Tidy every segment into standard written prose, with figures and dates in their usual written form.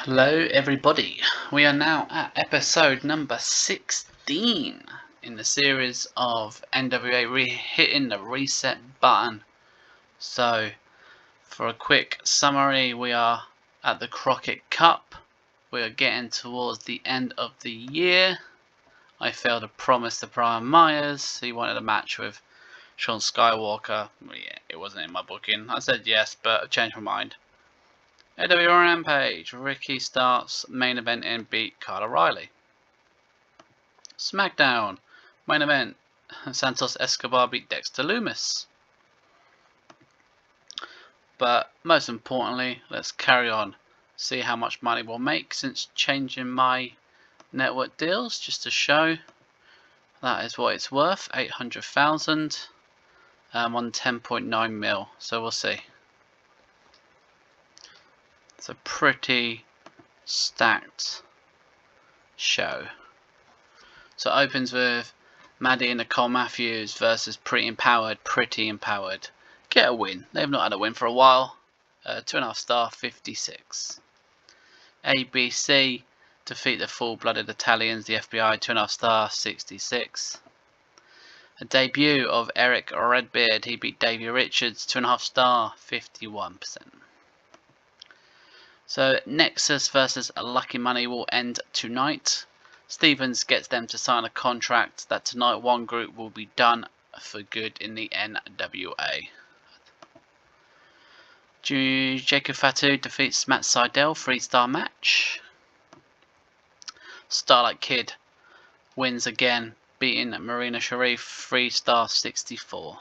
Hello everybody, we are now at episode number 16 in the series of NWA hitting the reset button. So for a quick summary, we are at the Crockett Cup, we are getting towards the end of the year. I failed to promise to Brian Myers, he wanted a match with Sean Skywalker. Yeah, it wasn't in my booking, I said yes but I changed my mind. NWA Rampage, Ricky Starks main event and beat Kyle O'Reilly. SmackDown, main event, Santos Escobar beat Dexter Lumis. But most importantly, let's carry on, see how much money we'll make since changing my network deals, just to show that is what it's worth, 800,000 on 10.9 mil, so we'll see. It's a pretty stacked show. So it opens with Maddie and Nicole Matthews versus Pretty Empowered. Pretty Empowered get a win. They've not had a win for a while. 2.5 star, 56. ABC defeat the full-blooded Italians, the FBI, 2.5 star, 66. A debut of Eric Redbeard. He beat Davey Richards, 2.5 star, 51%. So Nexus versus Lucky Money will end tonight. Stevens gets them to sign a contract that tonight one group will be done for good in the NWA. Jacob Fatu defeats Matt Sydal, 3-star match. Starlight Kid wins again, beating Marina Sharif, 3-star, 64.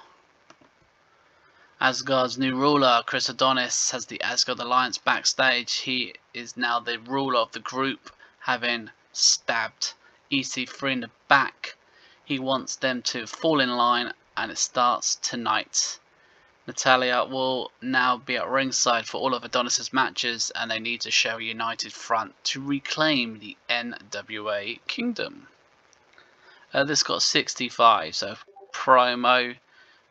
Asgard's new ruler, Chris Adonis, has the Asgard Alliance backstage. He is now the ruler of the group, having stabbed EC3 in the back. He wants them to fall in line, and it starts tonight. Natalia will now be at ringside for all of Adonis's matches, and they need to show a united front to reclaim the NWA Kingdom. This got 65, so promo.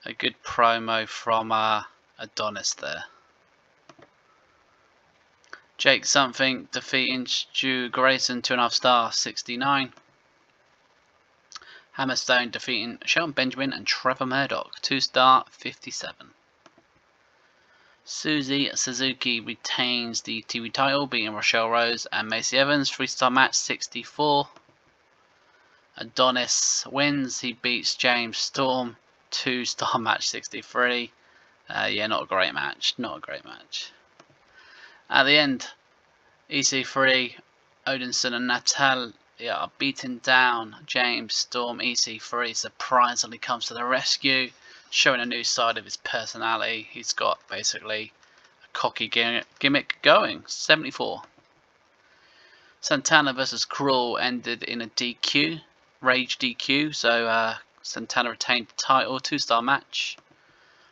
A good promo from Adonis there. Jake Something defeating Stu Grayson, 2.5 star, 69. Hammerstone defeating Shelton Benjamin and Trevor Murdoch, 2 star, 57. Susie Suzuki retains the TV title, beating Rochelle Rose and Macy Evans, 3-star match, 64. Adonis wins, he beats James Storm, 2-star match, 63. Yeah, not a great match. Not a great match. At the end, EC3, Odinson and Natalia are beating down James Storm. EC3 surprisingly comes to the rescue, showing a new side of his personality. He's got basically a cocky gimmick going. 74. Santana versus Cruel ended in a DQ, Rage DQ, so Santana retained the title, 2-star match.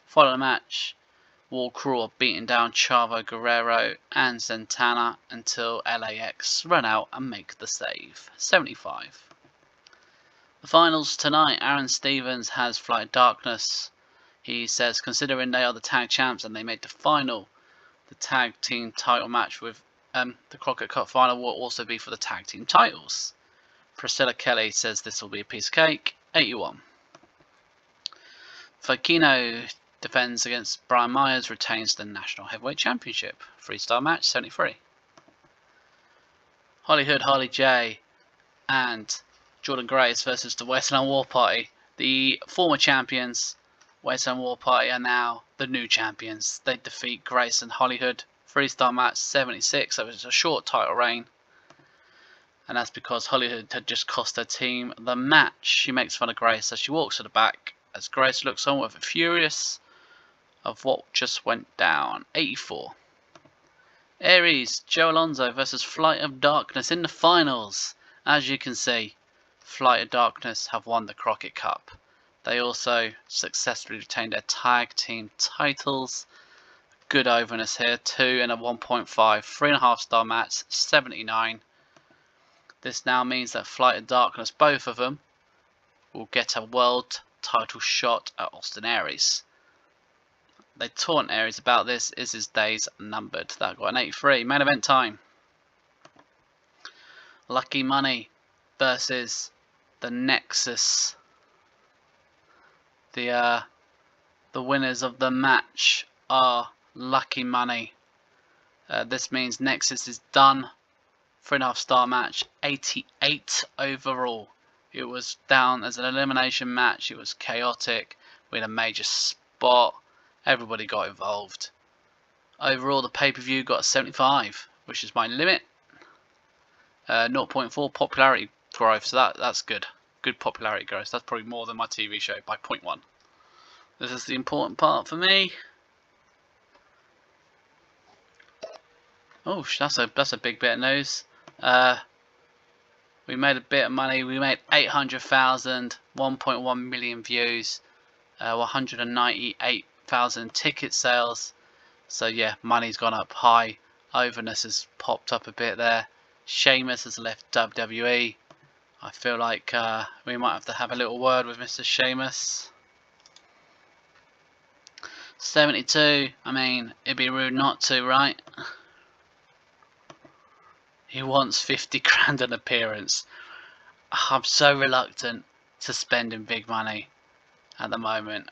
Following the match, War Cruel are beating down Chavo Guerrero and Santana until LAX run out and make the save. 75. The finals tonight, Aaron Stevens has Flight Darkness. He says, considering they are the tag champs and they made the final, the tag team title match with the Crockett Cup final will also be for the tag team titles. Priscilla Kelly says this will be a piece of cake. 81. Fakino defends against Brian Myers, retains the National Heavyweight Championship. 3-star match, 73. Hollywood, Harley J and Jordan Grace versus the Wasteland War Party. The former champions, Wasteland War Party, are now the new champions. They defeat Grace and Hollywood. 3-star match, 76. So it was a short title reign. And that's because Hollywood had just cost her team the match. She makes fun of Grace as she walks to the back, as Grace looks on with a furious of what just went down. 84. Aries, Joe Alonzo versus Flight of Darkness in the finals. As you can see, Flight of Darkness have won the Crockett Cup. They also successfully retained their tag team titles. Good overness here, 2 and a 1.5, 3.5 star match, 79. This now means that Flight of Darkness, both of them, will get a world title shot at Austin Aries. They taunt Aries about this. Is his days numbered? That got an 83. Main event time. Lucky Money versus the Nexus. The winners of the match are Lucky Money. This means Nexus is done. 3.5-star match, 88 overall. It was down as an elimination match. It was chaotic. We had a major spot. Everybody got involved. Overall, the pay-per-view got a 75, which is my limit. 0.4 popularity growth, so that's good. Good popularity growth. That's probably more than my TV show by 0.1. This is the important part for me. Oh, that's a big bit of news. We made a bit of money. We made 800,000, 1.1 million views, 198,000 ticket sales. So yeah, money's gone up high. Overness has popped up a bit there. Sheamus has left WWE. I feel like we might have to have a little word with Mr. Sheamus. 72. I mean, it'd be rude not to, right? He wants 50 grand an appearance. I'm so reluctant to spending big money at the moment.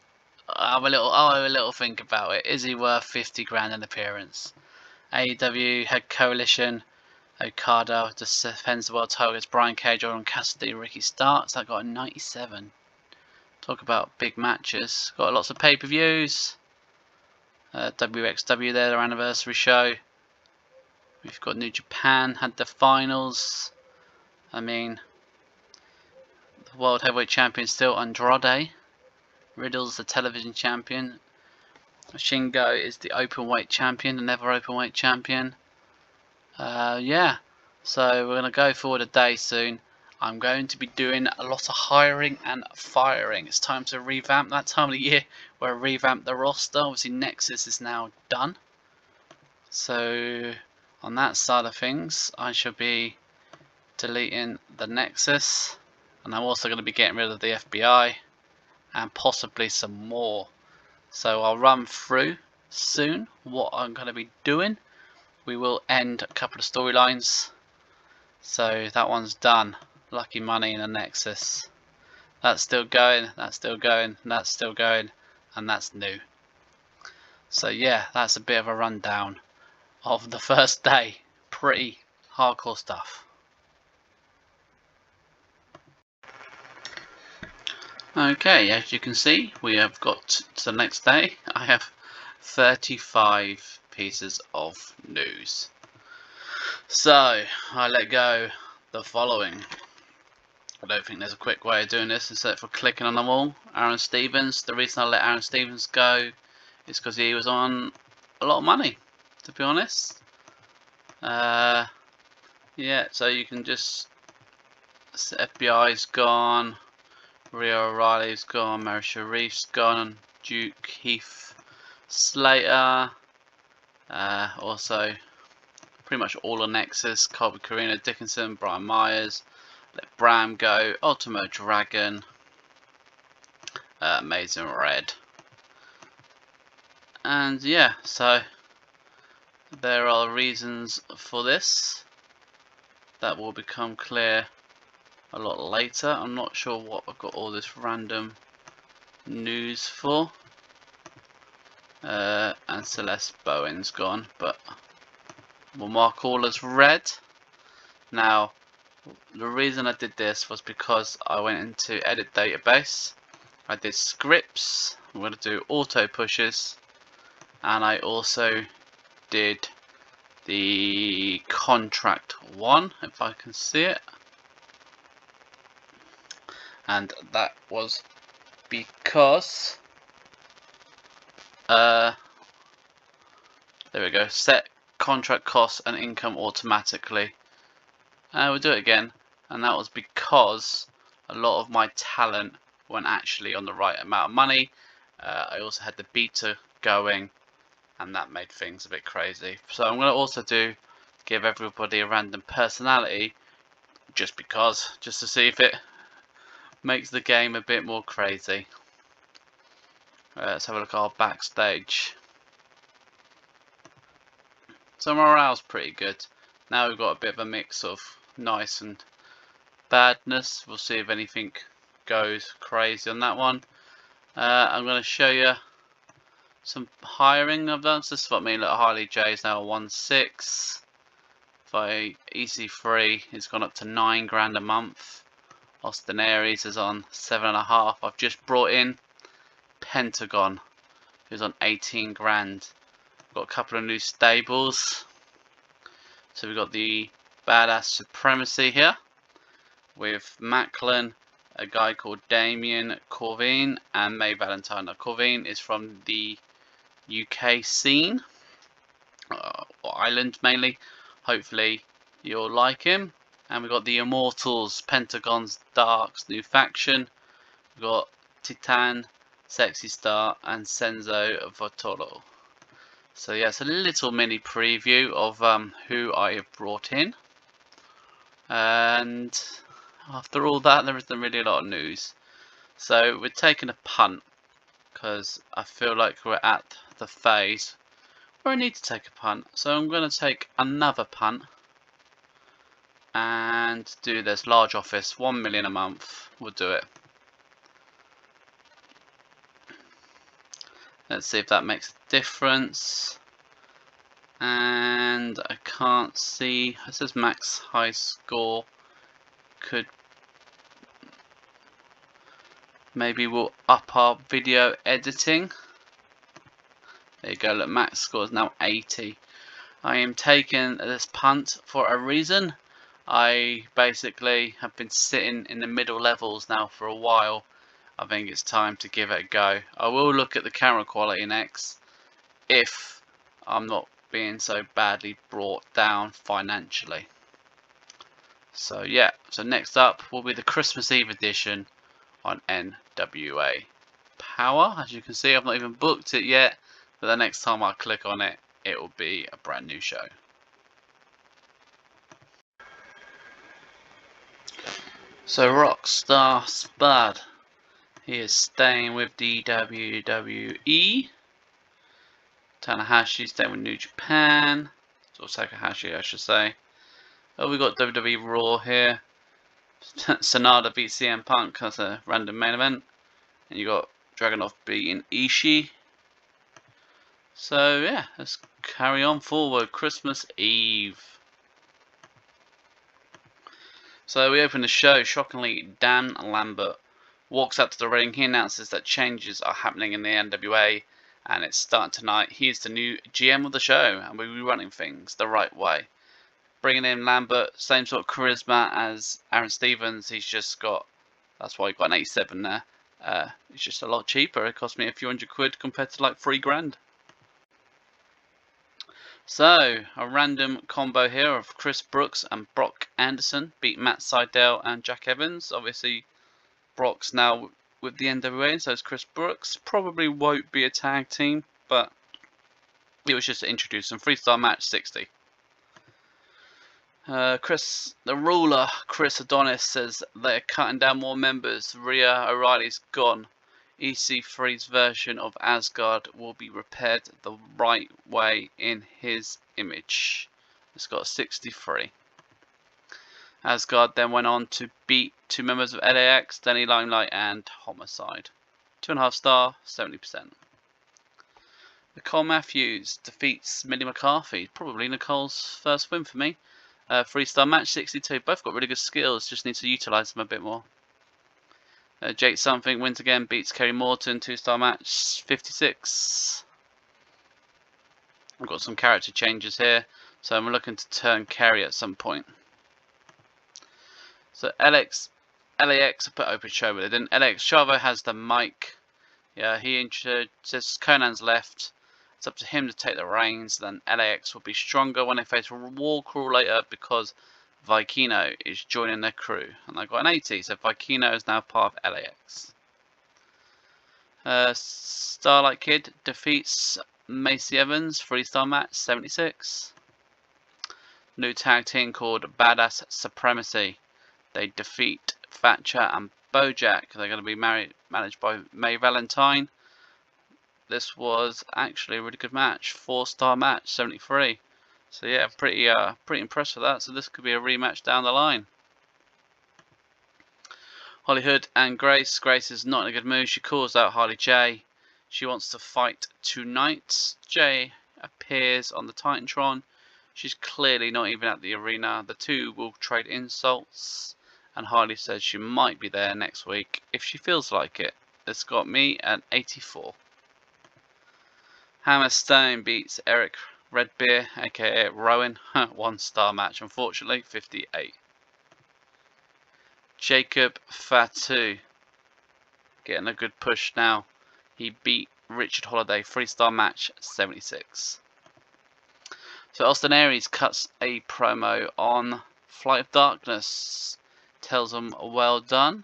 I'll have a little think about it. Is he worth 50 grand an appearance? AEW Head Coalition, Okada defends the world title against Brian Cage, Orange Cassidy, Ricky Starks. That got a 97. Talk about big matches. Got lots of pay-per-views. WXW there, their anniversary show. We've got New Japan, had the finals. I mean, the World Heavyweight Champion still Andrade. Riddle's the television champion. Shingo is the openweight champion, the never openweight champion. Yeah, so we're going to go forward a day soon. I'm going to be doing a lot of hiring and firing. It's time to revamp. That time of the year where I revamp the roster. Obviously Nexus is now done. So on that side of things, I shall be deleting the Nexus. And I'm also going to be getting rid of the FBI. And possibly some more. So I'll run through soon what I'm going to be doing. We will end a couple of storylines. So that one's done. Lucky Money in the Nexus. That's still going, that's still going, that's still going, and that's new. So yeah, that's a bit of a rundown of the first day. Pretty hardcore stuff. Okay, as you can see, we have got to the next day. I have 35 pieces of news. So, I let go the following. I don't think there's a quick way of doing this except for clicking on them all. Aaron Stevens. The reason I let Aaron Stevens go is because he was on a lot of money, to be honest. Yeah, so you can just... FBI's gone. Rhea O'Reilly's gone. Mary Sharif's gone. Duke, Heath, Slater. Also, pretty much all of Nexus. Colby Corino, Dickinson, Brian Myers. Let Bram go. Ultimo Dragon. Amazing Red. And yeah, so there are reasons for this that will become clear a lot later. I'm not sure what I've got all this random news for. And Celeste Bowen's gone, but we'll mark all as red. Now, the reason I did this was because I went into edit database. I did scripts. I'm going to do auto pushes, and I also did the contract one, if I can see it. And that was because there we go, set contract costs and income automatically. We'll do it again, and that was because a lot of my talent weren't actually on the right amount of money. I also had the beta going, and that made things a bit crazy. So I'm going to also give everybody a random personality, just to see if it makes the game a bit more crazy. Let's have a look at our backstage. So morale's pretty good. Now we've got a bit of a mix of nice and badness. We'll see if anything goes crazy on that one. I'm going to show you some hiring I've done. So this is what I mean. Look, Harley J is now 1.6. By EC3 it's gone up to 9 grand a month. Austin Aries is on 7.5. I've just brought in Pentagon, who's on 18 grand. We've got a couple of new stables. So we've got the Badass Supremacy here with Macklin, a guy called Damien Corvine, and May Valentine. Now, Corvine is from the UK scene, or Ireland mainly. Hopefully you'll like him. And we've got the Immortals, Pentagon's Dark's new faction. We've got Titan, Sexy Star, and Senzo Votolo. So yeah, it's a little mini preview of who I have brought in. And after all that, there isn't really a lot of news. So we're taking a punt, because I feel like we're at the phase where I need to take a punt. So I'm going to take another punt and do this large office, 1 million a month. We'll do it. Let's see if that makes a difference. And I can't see, it says max high score. Could maybe we'll up our video editing. There you go, look, max score is now 80. I am taking this punt for a reason. I basically have been sitting in the middle levels now for a while. I think it's time to give it a go. I will look at the camera quality next, if I'm not being so badly brought down financially. So yeah, so next up will be the Christmas Eve edition on NWA Power. As you can see, I've not even booked it yet, but the next time I click on it, it will be a brand new show. So Rockstar Spud, he is staying with the WWE. Tanahashi staying with New Japan, or Takahashi I should say. Oh, we got WWE Raw here. Sanada beats CM Punk as a random main event, and you got Dragunov beating Ishii. So yeah, let's carry on forward. Christmas Eve. So we open the show. Shockingly, Dan Lambert walks up to the ring. He announces that changes are happening in the NWA, and it's starting tonight. He is the new GM of the show, and we'll be running things the right way. Bringing in Lambert, same sort of charisma as Aaron Stevens. He's just got, that's why he got an 87 there. It's just a lot cheaper. It cost me a few £100 compared to like 3 grand. So, a random combo here of Chris Brooks and Brock Anderson beat Matt Sydal and Jack Evans. Obviously, Brock's now with the NWA, so is Chris Brooks. Probably won't be a tag team, but it was just to introduce them. 3-star match, 60. The ruler, Chris Adonis, says they're cutting down more members. Rhea O'Reilly's gone. EC3's version of Asgard will be repaired the right way in his image. It's got a 63. Asgard then went on to beat 2 members of LAX, Danny Limelight and Homicide. 2.5 star, 70%. Nicole Matthews defeats Millie McCarthy. Probably Nicole's first win for me. 3-star match, 62. Both got really good skills, just need to utilise them a bit more. Jake Something wins again, beats Kerry Morton, 2-star match, 56. I've got some character changes here, so I'm looking to turn Kerry at some point. So LAX, I put open show with it, and LAX Chavo has the mic. Yeah, he says Conan's left. It's up to him to take the reins. Then LAX will be stronger when they face War Crew later, because Vikino is joining their crew, and I got an 80, so Vikino is now part of LAX. Starlight Kid defeats Macy Evans, 3-star match, 76. New tag team called Badass Supremacy. They defeat Thatcher and Bojack. They're going to be managed by May Valentine. This was actually a really good match, 4-star match, 73. So yeah, pretty impressed with that. So this could be a rematch down the line. Holly Hood and Grace. Grace is not in a good mood. She calls out Harley J. She wants to fight tonight. Jay appears on the Titantron. She's clearly not even at the arena. The two will trade insults, and Harley says she might be there next week if she feels like it. It's got me at 84. Hammerstone beats Eric Redbeer, aka Rowan. 1-star match, unfortunately, 58. Jacob Fatu getting a good push now. He beat Richard Holiday, 3-star match, 76. So Austin Aries cuts a promo on Flight of Darkness. Tells them well done.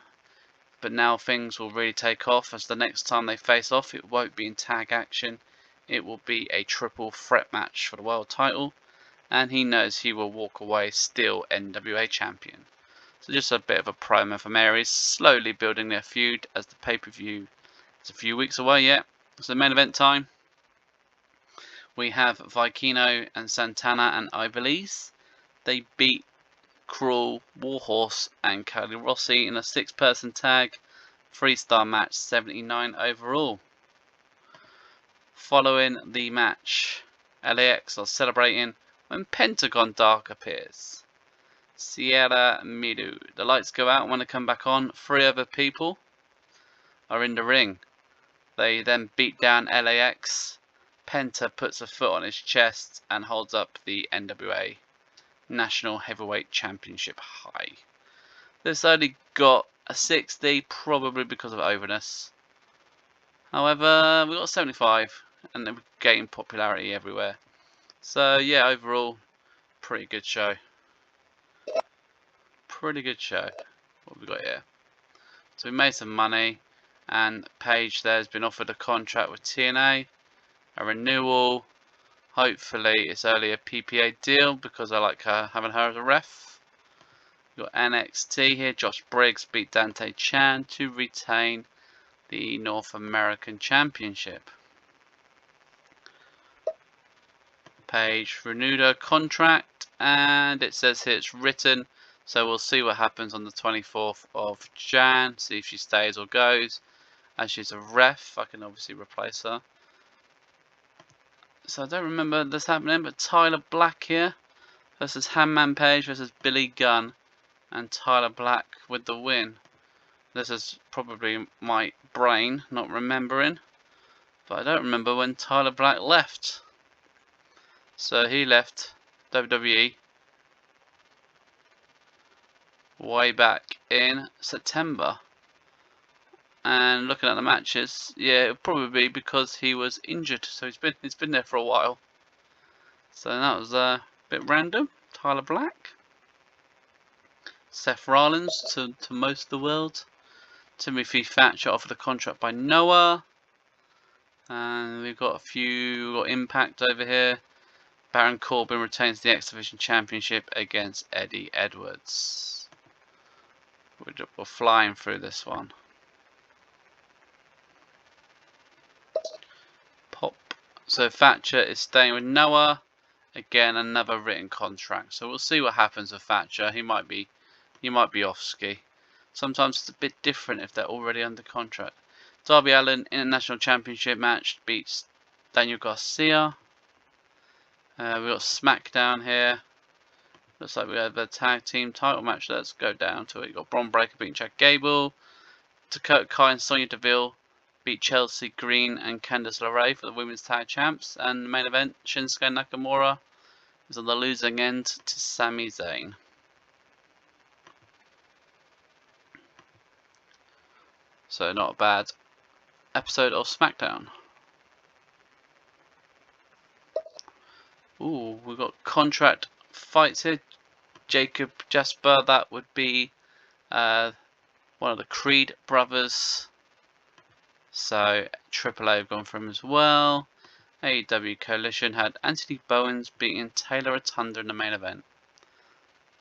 But now things will really take off, as the next time they face off, it won't be in tag action. It will be a triple threat match for the world title. And he knows he will walk away still NWA champion. So just a bit of a promo from Aries, slowly building their feud as the pay-per-view is a few weeks away yet. So main event time. We have Vikino and Santana and Ivelisse. They beat Cruel, Warhorse and Cody Rossi in a 6-person tag. 3-star match, 79 overall. Following the match, LAX are celebrating when Pentagon Dark appears. Sierra Midu. The lights go out and when they come back on, 3 other people are in the ring. They then beat down LAX. Penta puts a foot on his chest and holds up the NWA National Heavyweight Championship high. This only got a 60, probably because of overness. However, we got 75 and they're gaining popularity everywhere. So yeah, overall, pretty good show. Pretty good show. What have we got here? So we made some money, and Paige there has been offered a contract with TNA, a renewal. Hopefully it's only a PPA deal because I like her, having her as a ref. We've got NXT here. Josh Briggs beat Dante Chan to retain the North American Championship. Paige renewed her contract, and it says here it's written. So we'll see what happens on the 24th of Jan, see if she stays or goes. As she's a ref, I can obviously replace her. So I don't remember this happening, but Tyler Black here versus Handman Page versus Billy Gunn. And Tyler Black with the win. This is probably my brain not remembering. But I don't remember when Tyler Black left. So he left WWE way back in September, and looking at the matches, yeah, it'll probably be because he was injured, so he's been there for a while. So that was a bit random. Tyler Black, Seth Rollins to most of the world. Timothy Thatcher offered a contract by Noah, and we've got we've got Impact over here. Baron Corbin retains the X Division Championship against Eddie Edwards. We're flying through this one. Pop. So Thatcher is staying with Noah. Again, another written contract. So we'll see what happens with Thatcher. He might be off ski. Sometimes it's a bit different if they're already under contract. Darby Allin International Championship match beats Daniel Garcia. We've got SmackDown here. Looks like we have a tag team title match. Let's go down to it. You've got Bron Breakker beating Chad Gable. Dakota Kai and Sonya Deville beat Chelsea Green and Candice LeRae for the women's tag champs. And the main event, Shinsuke Nakamura is on the losing end to Sami Zayn. So not a bad episode of SmackDown. Ooh, we've got contract fights here. Jacob Jasper, that would be one of the Creed brothers. So AAA have gone for him as well. AEW Coalition had Anthony Bowens beating Taylor Rotunda in the main event.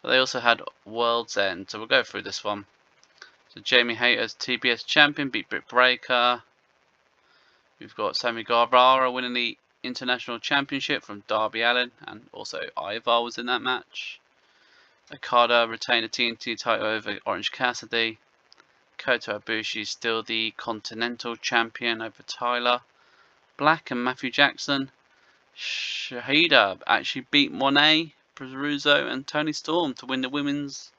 But they also had World's End, so we'll go through this one. So Jamie Hayter's TBS champion beat Britt Baker. We've got Sammy Guevara winning the International Championship from Darby Allin, and also Ivar was in that match. Okada retained the TNT title over Orange Cassidy. Kota Ibushi still the Continental Champion over Tyler Black and Matthew Jackson. Shahida actually beat Monet, Peruso and Tony Storm to win the Women's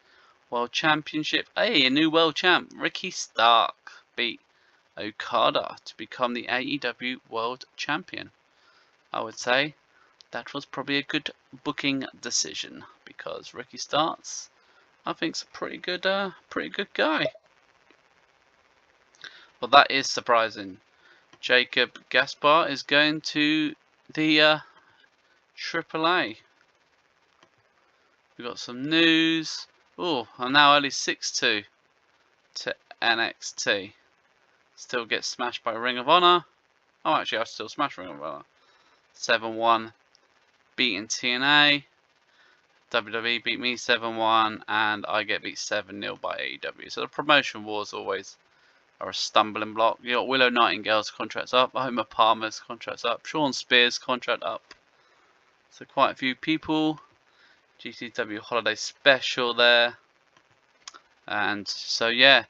World Championship. Hey, a new world champ. Ricky Stark beat Okada to become the AEW World Champion. I would say that was probably a good booking decision because Ricky Starks, I think, is a pretty good guy. Well, that is surprising. Jacob Gaspar is going to the AAA. We've got some news. Oh, I'm now only 6-2 to NXT. Still get smashed by Ring of Honor. Oh, actually, I still smash Ring of Honor. 7-1. Beating TNA. WWE beat me 7-1. And I get beat 7-0 by AEW. So the promotion wars always are a stumbling block. You got Willow Nightingale's contract's up. Homer Palmer's contract's up. Sean Spears' contract up. So quite a few people. GCW Holiday Special there. And so yeah,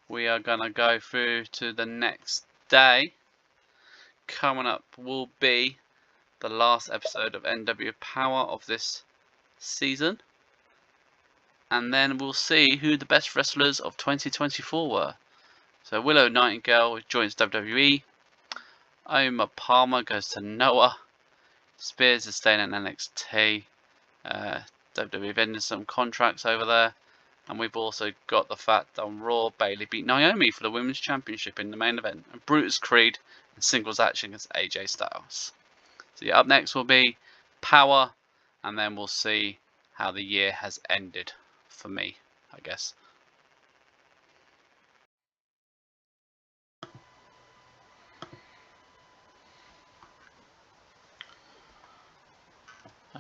we are gonna go through to the next day. Coming up will be the last episode of NWA Power of this season, and then we'll see who the best wrestlers of 2024 were. So Willow Nightingale joins WWE. Omar Palmer goes to Noah. Spears is staying in NXT. WWE vending some contracts over there. And we've also got the fact that on Raw, Bayley beat Naomi for the Women's Championship in the main event. And Brutus Creed in singles action against AJ Styles. So yeah, up next will be Power. And then we'll see how the year has ended for me, I guess.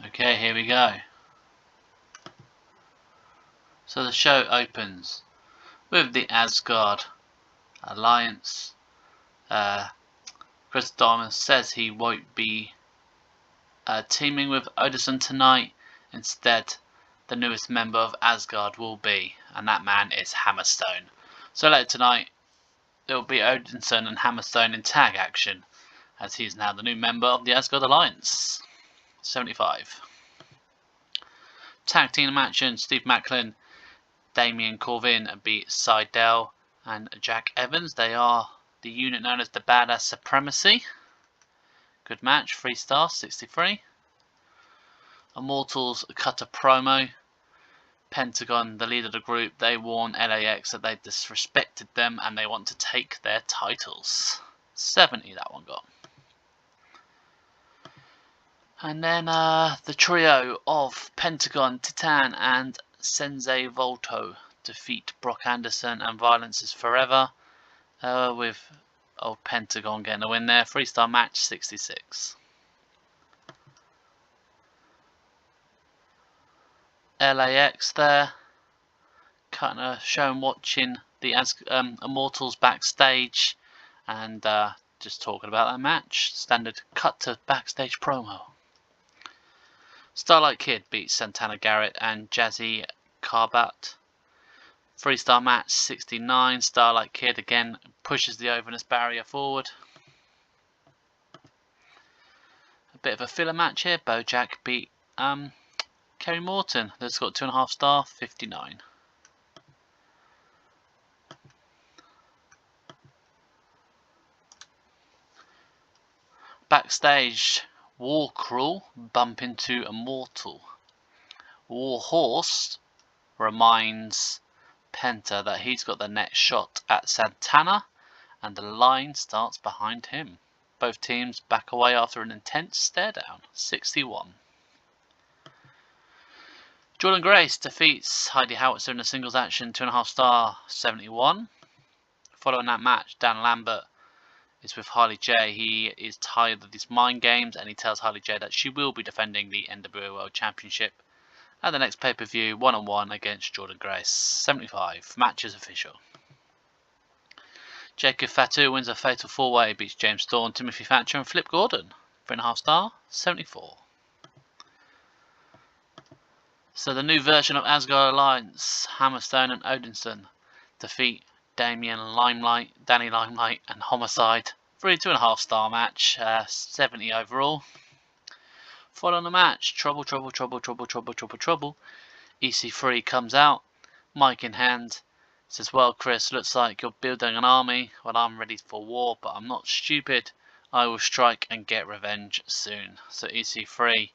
Okay, here we go. So the show opens with the Asgard Alliance. Chris Diamond says he won't be teaming with Odinson tonight. Instead, the newest member of Asgard will be, and that man is Hammerstone. So later tonight, there will be Odinson and Hammerstone in tag action, as he's now the new member of the Asgard Alliance. 75. Tag team action: Steve Macklin, Damian Corvin beat Seidel and Jack Evans. They are the unit known as the Badass Supremacy. Good match, 3 stars, 63. Immortals cut a promo. Pentagon, the leader of the group, they warn LAX that they disrespected them and they want to take their titles. 70 that one got. And then the trio of Pentagon, Titan and Sensei Volto defeat Brock Anderson and Violence is Forever, with old Pentagon getting the win there. 3-star match, 66. LAX there, kind of showing watching the Immortals backstage and just talking about that match. Standard cut to backstage promo. Starlight Kid beats Santana Garrett and Jazzy Carbat. 3-star match, 69. Starlight Kid again pushes the overness barrier forward. A bit of a filler match here. Bojack beat Kerry Morton. That's got 2.5 star, 59. Backstage, War Crawl bump into Immortal. War Horse reminds Penta that he's got the next shot at Santana, and the line starts behind him. Both teams back away after an intense stare down. 61. Jordan Grace defeats Heidi Howitzer in a singles action, 2.5 star, 71. Following that match, Dan Lambert is with Harley J. He is tired of these mind games and he tells Harley J that she will be defending the NWA World Championship at the next pay-per-view, 1-on-1 against Jordan Grace. 75. Match is official. Jacob Fatu wins a fatal 4-way, beats James Storm, Timothy Thatcher and Flip Gordon. 3.5 star, 74. So the new version of Asgard Alliance, Hammerstone and Odinson defeat Damien Limelight, Danny Limelight and Homicide for a 2.5 star match, 70 overall. Following the match, trouble. EC3 comes out, mic in hand, says, well Chris, looks like you're building an army. Well, I'm ready for war, but I'm not stupid. I will strike and get revenge soon. So EC3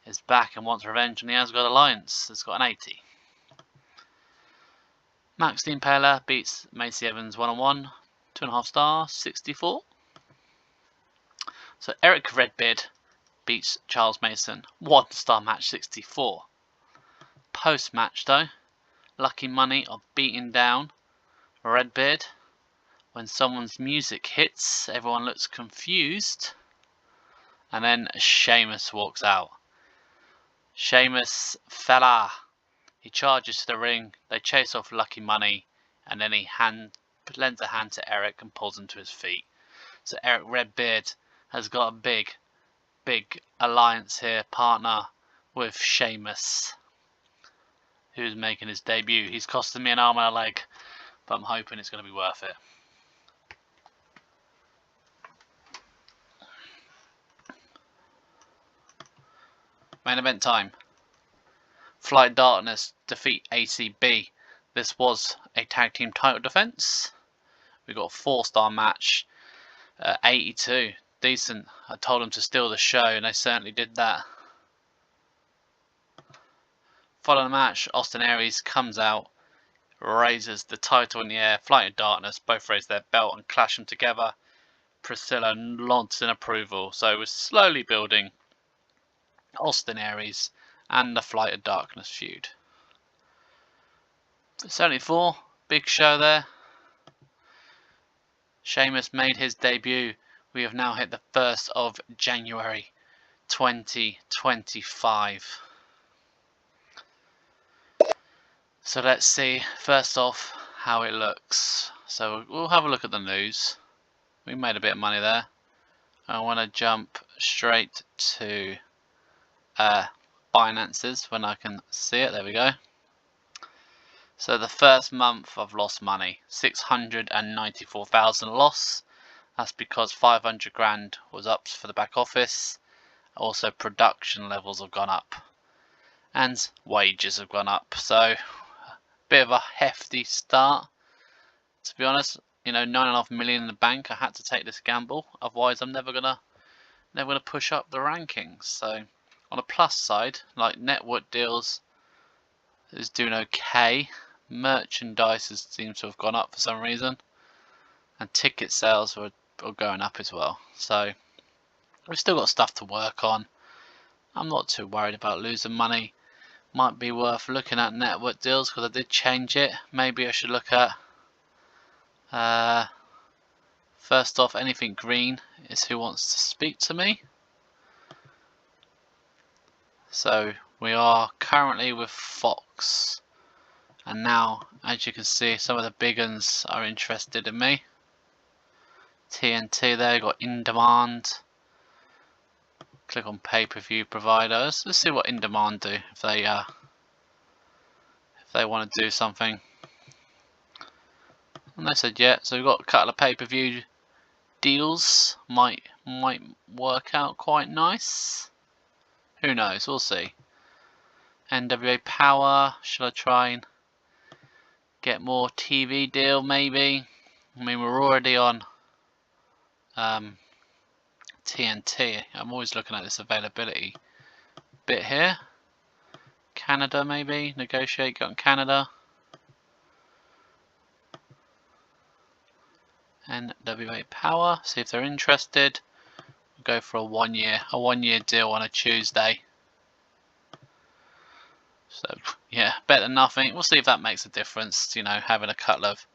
is back and wants revenge on the Asgard Alliance. It's got an 80. Max the Impaler beats Macy Evans 1-on-1, 2.5 star, 64. So Eric Redbeard beats Charles Mason, 1 star match, 64. Post match though, Lucky Money are beating down Redbeard. When someone's music hits, everyone looks confused. And then Sheamus walks out. Sheamus fella. He charges to the ring. They chase off Lucky Money. And then he lends a hand to Eric and pulls him to his feet. So Eric Redbeard has got a big alliance here, partner with Sheamus, who's making his debut. He's costing me an arm and a leg, but I'm hoping it's going to be worth it. Main event time. Flight Darkness defeat ACB. This was a tag team title defense. We got a 4-star match, 82. Decent. I told them to steal the show and they certainly did that. Following the match, Austin Aries comes out, raises the title in the air. Flight of Darkness both raise their belt and clash them together. Priscilla nods in approval. So we're slowly building Austin Aries and the Flight of Darkness feud. 74, big show there. Sheamus made his debut. We have now hit the 1st of January 2025. So let's see, first off, how it looks. So we'll have a look at the news. We made a bit of money there. I want to jump straight to finances when I can see it. There we go. So the first month I've lost money, 694,000 loss. That's because 500 grand was up for the back office. Also production levels have gone up and wages have gone up. So bit of a hefty start, to be honest. You know, 9.5 million in the bank. I had to take this gamble, otherwise I'm never gonna push up the rankings. So on a plus side, like network deals is doing okay. Merchandise seems to have gone up for some reason, and ticket sales are going up as well. So we've still got stuff to work on. I'm not too worried about losing money. Might be worth looking at network deals because I did change it. Maybe I should look at first off, anything green is Who Wants to Speak to Me. So we are currently with Fox, and now as you can see some of the big ones are interested in me. TNT there, got In Demand. Click on pay-per-view providers. Let's see what In Demand do if they want to do something. And they said yeah, so we've got a couple of pay-per-view deals. Might work out quite nice. Who knows? We'll see. NWA Power. Should I try and get more TV deal? Maybe. I mean, we're already on TNT. I'm always looking at this availability bit here. Canada, maybe negotiate. Got Canada. NWA Power. See if they're interested. We'll go for a 1 year deal on a Tuesday. So yeah, better than nothing. We'll see if that makes a difference. You know, having a couple of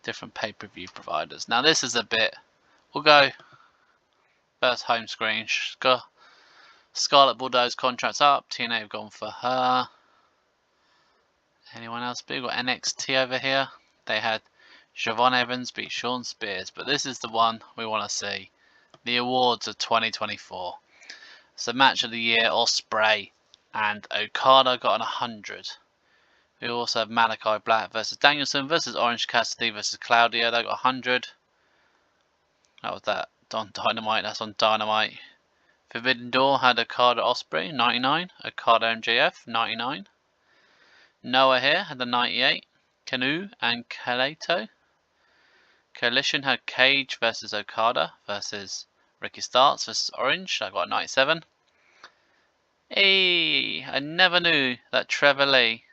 different pay-per-view providers. Now this is a bit. We'll go first home screen. Scarlett Bordeaux's contract's up. TNA have gone for her. Anyone else big? We've got NXT over here. They had Siobhan Evans beat Sean Spears, but this is the one we want to see. The awards of 2024. So match of the year, Ospreay and Okada got an 100. We also have Malachi Black versus Danielson versus Orange Cassidy versus Claudio. They got 100. That was that on Dynamite. That's on Dynamite. Forbidden Door had Okada Ospreay 99. Okada MJF 99. Noah here had the 98. Canoe and Kaleto. Coalition had Cage versus Okada versus Ricky Starks versus Orange. I got 97. Hey, I never knew that Trevor Lee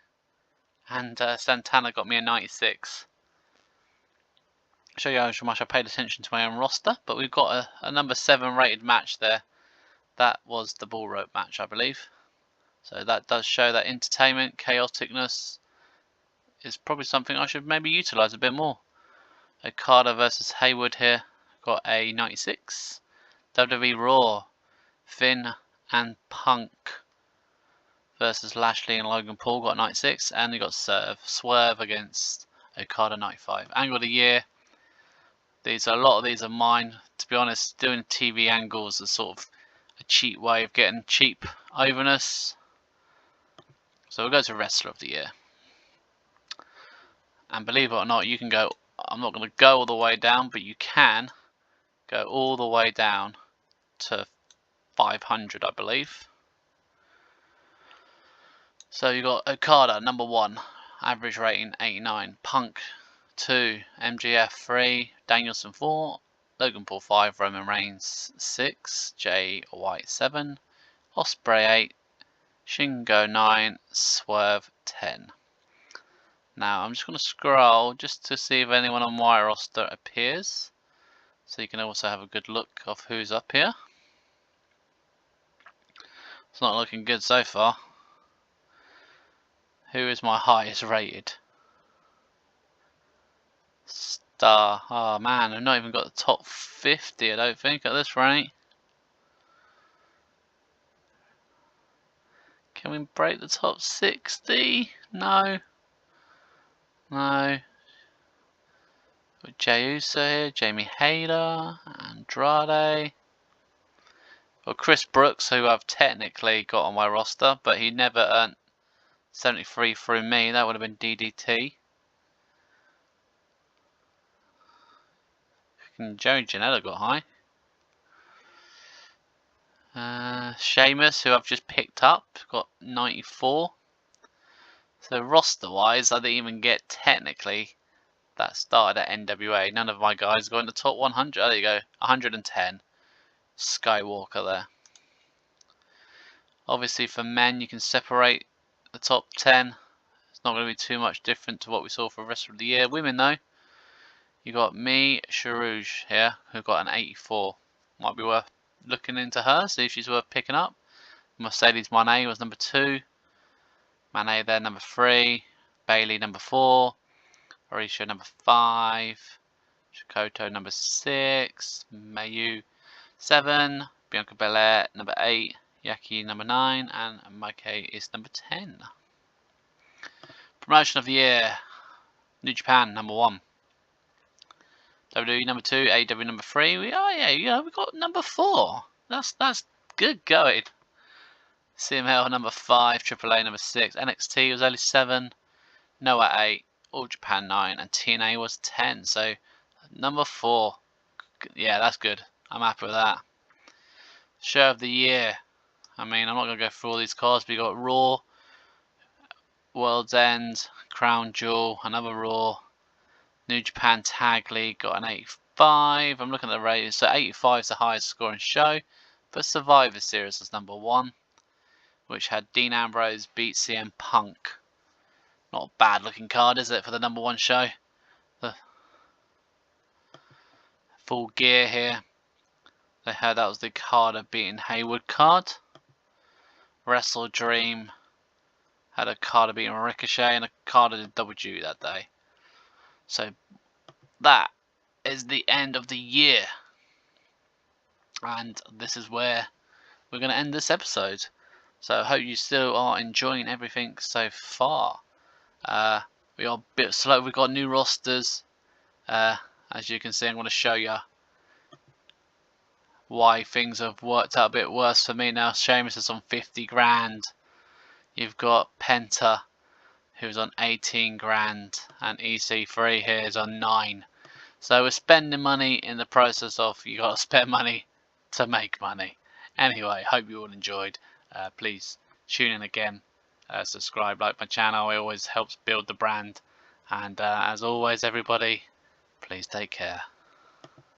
and Santana got me a 96. Show you how much I paid attention to my own roster, but we've got a number 7 rated match there. That was the bull rope match, I believe. So that does show that entertainment, chaoticness is probably something I should maybe utilise a bit more. Okada versus Haywood here, got a 96. WWE Raw, Finn and Punk versus Lashley and Logan Paul got 96, and you got Swerve against Okada 95. Angle of the year. A lot of these are mine. To be honest, doing TV angles is sort of a cheap way of getting cheap overness. So we'll go to Wrestler of the Year. And believe it or not, you can go. I'm not going to go all the way down, but you can go all the way down to 500, I believe. So you got Okada number 1, average rating 89. Punk 2, MJF 3, Danielson 4, Logan Paul 5, Roman Reigns 6, Jay White 7, Ospreay 8, Shingo 9, Swerve 10. Now I'm just going to scroll just to see if anyone on my roster appears, so you can also have a good look of who's up here. It's not looking good so far. Who is my highest rated? Star. Oh man, I've not even got the top 50, I don't think, at this rate. Can we break the top 60? No. No. With Jey Uso here, Jamie Hayter, Andrade. Well, Chris Brooks, who I've technically got on my roster, but he never earned 73 through me. That would have been DDT. Joey Janela got high. Sheamus, who I've just picked up, got 94. So roster-wise, I didn't even get technically that started at NWA. None of my guys got in the top 100. Oh, there you go, 110. Skywalker there. Obviously for men, you can separate the top 10. It's not going to be too much different to what we saw for the rest of the year. Women though, you got me, Sharouge here, who got an 84. Might be worth looking into her, see if she's worth picking up. Mercedes Moné was number 2. Moné there, number 3. Bailey, number 4. Arisha, number 5. Shikoto, number 6. Mayu, 7. Bianca Belair, number 8. Yaki, number 9. And Mike is number 10. Promotion of the year. New Japan, number 1. WWE number 2, AEW number 3. We got number 4. That's good going. CML number 5, AAA number 6, NXT was only 7, Noah 8, All Japan 9, and TNA was 10. So number 4, yeah, that's good. I'm happy with that. Show of the year. I mean, I'm not gonna go through all these cards. But you got Raw, World's End, Crown Jewel, another Raw. New Japan Tag League got an 85. I'm looking at the ratings. So 85 is the highest scoring show. But Survivor Series was number 1, which had Dean Ambrose beat CM Punk. Not a bad looking card, is it, for the number 1 show? The Full Gear here. They had that was the Carter beating Haywood card. Wrestle Dream had a Carter beating Ricochet, and a Carter did double duty that day. So that is the end of the year, and this is where we're going to end this episode. So I hope you still are enjoying everything so far. We are a bit slow. We've got new rosters. As you can see, I'm going to show you why things have worked out a bit worse for me now. Sheamus is on 50 grand. You've got Penta, who's on 18 grand, and EC3 here is on 9. So we're spending money in the process of, you got to spend money to make money. Anyway, hope you all enjoyed. Please tune in again, subscribe, like my channel. It always helps build the brand. And as always, everybody, please take care.